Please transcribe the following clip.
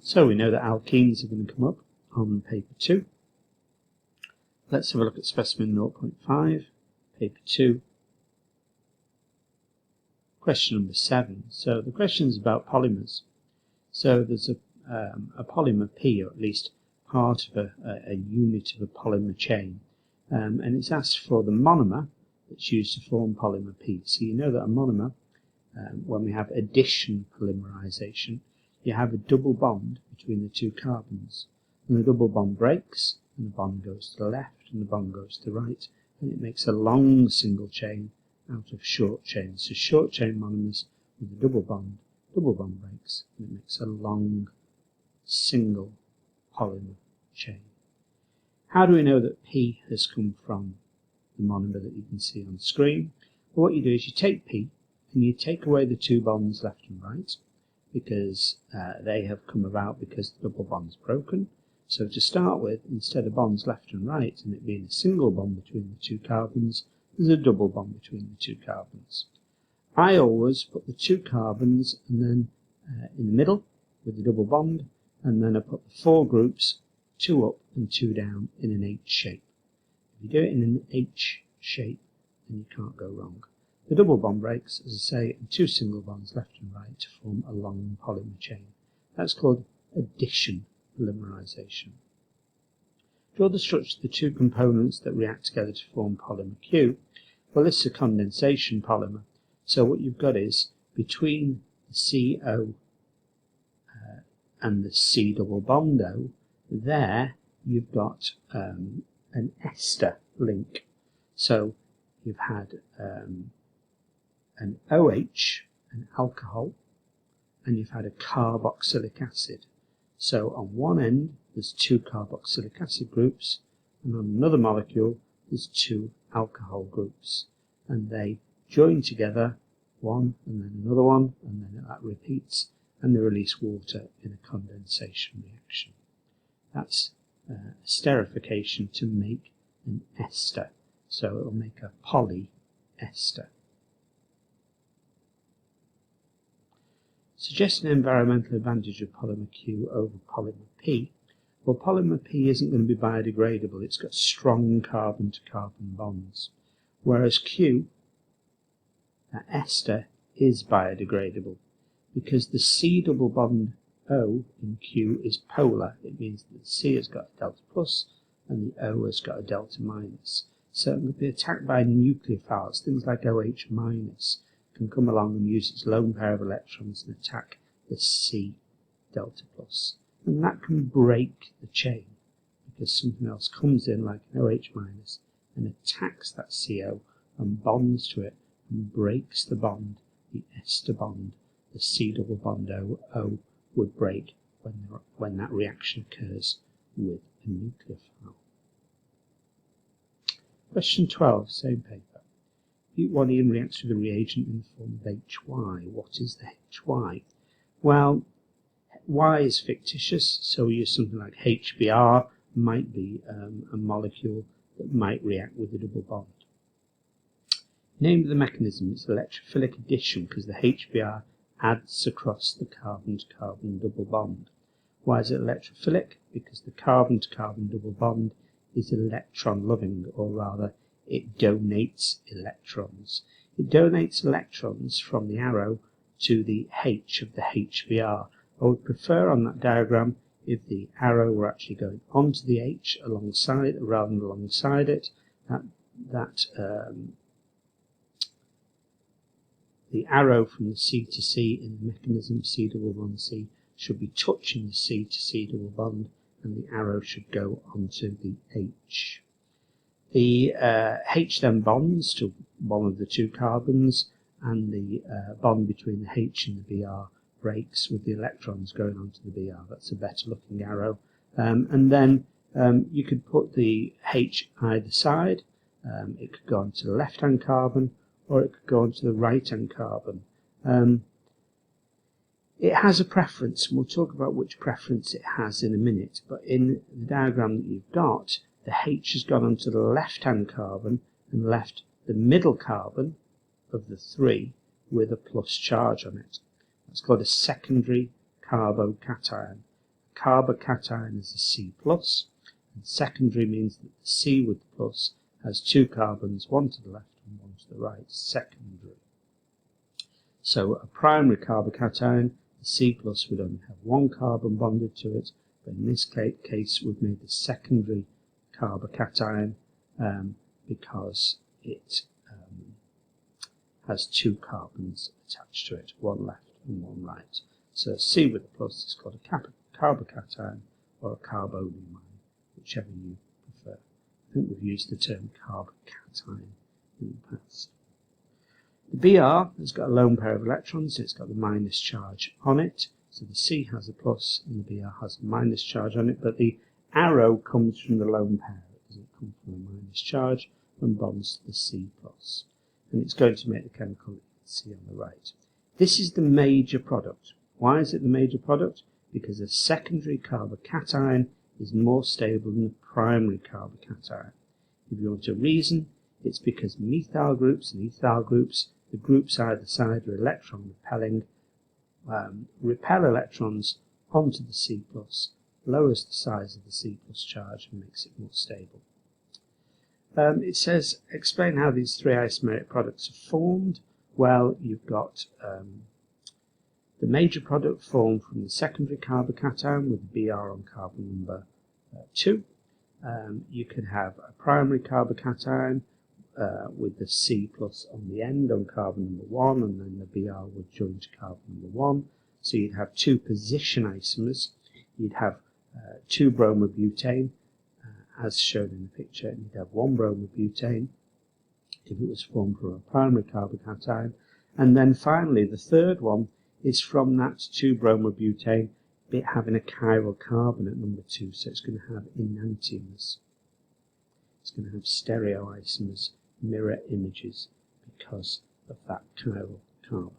So we know that alkenes are going to come up on paper 2. Let's have a look at specimen 0.5, paper 2, question number 7. So the question is about polymers. So there's a polymer P, or at least part of a unit of a polymer chain, and it's asked for the monomer that's used to form polymer P. So you know that a monomer, when we have addition polymerization, you have a double bond between the two carbons, and the double bond breaks, and the bond goes to the left, and the bond goes to the right, and it makes a long single chain out of short chains. So short chain monomers with a double bond breaks, and it makes a long single polymer chain. How do we know that P has come from the monomer that you can see on the screen? Well, what you do is you take P and you take away the two bonds left and right, because they have come about because the double bond's broken. So to start with, instead of bonds left and right and it being a single bond between the two carbons, there's a double bond between the two carbons. I always put the two carbons and then in the middle with the double bond, and then I put the four groups, 2 up and 2 down, in an H shape. If you do it in an H shape, then you can't go wrong. The double bond breaks, as I say, and 2 single bonds left and right to form a long polymer chain. That's called addition polymerization. Draw the structure of the two components that react together to form polymer Q. Well, this is a condensation polymer. So what you've got is, between the CO and the C double bond O, there you've got an ester link. So you've had an OH, an alcohol, and you've had a carboxylic acid. So on one end there's 2 carboxylic acid groups, and on another molecule there's 2 alcohol groups, and they join together, one and then another one, and then that repeats, and they release water in a condensation reaction. That's esterification to make an ester, so it will make a polyester. Suggest an environmental advantage of polymer Q over polymer P. Well, polymer P isn't going to be biodegradable. It's got strong carbon-to-carbon bonds, whereas Q, that ester, is biodegradable, because the C double bond O in Q is polar. It means that the C has got a delta plus and the O has got a delta minus. So it can be attacked by nucleophiles, things like OH minus, can come along and use its lone pair of electrons and attack the C delta plus. And that can break the chain, because something else comes in like an OH minus and attacks that CO and bonds to it and breaks the bond, the ester bond. The C double bond O would break when that reaction occurs with a nucleophile. Question 12, same paper. But1 reacts with a reagent in the form of HY. What is the HY? Well, Y is fictitious, so we use something like HBr, might be a molecule that might react with a double bond. Name of the mechanism is electrophilic addition, because the HBr adds across the carbon-to-carbon double bond. Why is it electrophilic? Because the carbon-to-carbon double bond is electron-loving, or rather, it donates electrons. It donates electrons from the arrow to the H of the HBr. I would prefer on that diagram if the arrow were actually going onto the H alongside rather than alongside it. The arrow from the C to C in the mechanism C double bond C should be touching the C to C double bond, and the arrow should go onto the H. The H then bonds to one of the 2 carbons, and the bond between the H and the Br breaks with the electrons going onto the Br. That's a better looking arrow. And then you could put the H either side. It could go onto the left hand carbon, or it could go onto the right hand carbon. It has a preference, and we'll talk about which preference it has in a minute, but in the diagram that you've got, the H has gone onto the left hand carbon and left the middle carbon of the 3 with a plus charge on it. That's called a secondary carbocation, carbocation as a C+, and secondary means that the C with the plus has two carbons, one to the left and one to the right, secondary. So a primary carbocation, the C+ would only have one carbon bonded to it, but in this case we've made the secondary carbocation because it has two carbons attached to it, one left and one right. So C with the plus is called a carbocation or a carbonamine, whichever you prefer. I think we've used the term carbocation in the past. The Br has got a lone pair of electrons, it's got the minus charge on it, so the C has a plus and the Br has a minus charge on it, but the arrow comes from the lone pair, it doesn't come from a minus charge, and bonds to the C+. And it's going to make the chemical that you can see on the right. This is the major product. Why is it the major product? Because a secondary carbocation is more stable than the primary carbocation. If you want a reason, it's because methyl groups and ethyl groups, the groups either side are electron repelling, repel electrons onto the C+, lowers the size of the C+ charge and makes it more stable. It says, explain how these three isomeric products are formed. Well, you've got the major product formed from the secondary carbocation with the Br on carbon number 2. You can have a primary carbocation with the C+ on the end on carbon number 1, and then the Br would join to carbon number 1. So you'd have two position isomers. You'd have two bromobutane, as shown in the picture, and you'd have one bromobutane if it was formed from a primary carbocation. And then finally, the third one is from that 2-bromobutane, bit having a chiral carbon at number 2, so it's going to have enantiomers. It's going to have stereoisomers, mirror images, because of that chiral carbon.